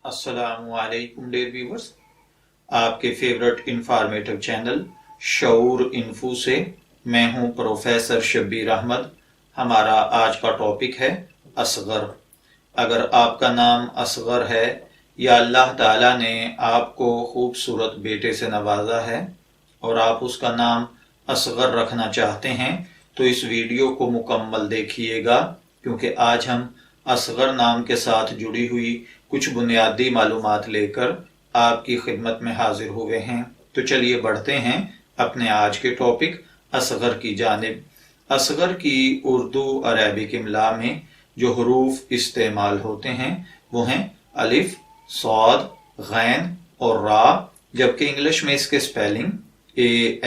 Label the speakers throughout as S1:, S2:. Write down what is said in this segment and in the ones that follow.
S1: السلام علیکم dear viewers, آپ کے فیورٹ انفارمیٹو چینل شعور انفو سے میں ہوں پروفیسر شبیر احمد۔ ہمارا آج کا ٹاپک ہے اصغر۔ اگر آپ کا نام اصغر ہے یا اللہ تعالیٰ نے آپ کو خوبصورت بیٹے سے نوازا ہے اور آپ اس کا نام اصغر رکھنا چاہتے ہیں تو اس ویڈیو کو مکمل دیکھیے گا، کیونکہ آج ہم اصغر نام کے ساتھ جڑی ہوئی کچھ بنیادی معلومات لے کر آپ کی خدمت میں حاضر ہوئے ہیں۔ تو چلیے بڑھتے ہیں اپنے آج کے ٹاپک اصغر کی جانب۔ اصغر کی اردو عربک املا میں جو حروف استعمال ہوتے ہیں وہ ہیں الف، صاد، غین اور را، جبکہ انگلش میں اس کے سپیلنگ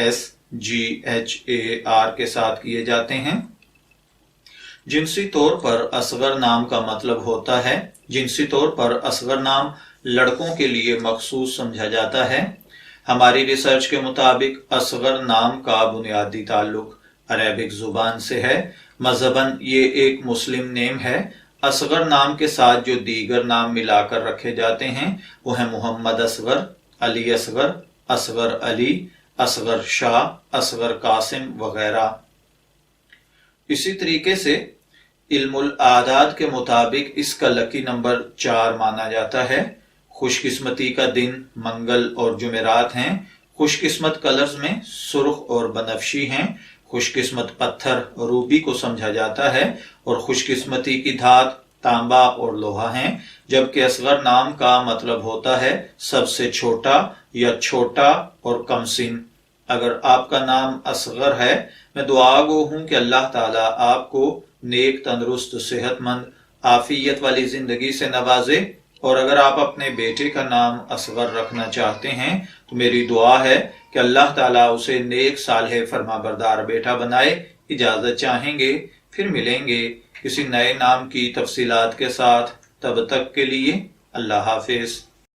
S1: ASGHAR کے ساتھ کیے جاتے ہیں۔ جنسی طور پر اصغر نام کا مطلب ہوتا ہے، جنسی طور پر اصغر نام لڑکوں کے لیے مخصوص سمجھا جاتا ہے۔ ہماری ریسرچ کے مطابق اصغر نام کا بنیادی تعلق عربک زبان سے ہے۔ مذہباً یہ ایک مسلم نیم ہے۔ اصغر نام کے ساتھ جو دیگر نام ملا کر رکھے جاتے ہیں وہ ہیں محمد اصغر، علی اصغر، اصغر علی، اصغر شاہ، اصغر قاسم وغیرہ۔ اسی طریقے سے علم الاعداد کے مطابق اس کا لکی نمبر 4 مانا جاتا ہے۔ خوش قسمتی کا دن منگل اور جمعرات ہیں۔ خوش قسمت کلرز میں سرخ اور بنفشی ہیں۔ خوش قسمت پتھر روبی کو سمجھا جاتا ہے اور خوش قسمتی کی دھات تانبا اور لوہا ہیں، جبکہ اصغر نام کا مطلب ہوتا ہے سب سے چھوٹا یا چھوٹا اور کم سن۔ اگر آپ کا نام اصغر ہے، میں دعا گو ہوں کہ اللہ تعالیٰ آپ کو نیک، تندرست، صحت مند، عافیت والی زندگی سے نوازے، اور اگر آپ اپنے بیٹے کا نام اصغر رکھنا چاہتے ہیں تو میری دعا ہے کہ اللہ تعالیٰ اسے نیک، صالح، فرما بردار بیٹا بنائے۔ اجازت چاہیں گے، پھر ملیں گے کسی نئے نام کی تفصیلات کے ساتھ۔ تب تک کے لیے اللہ حافظ۔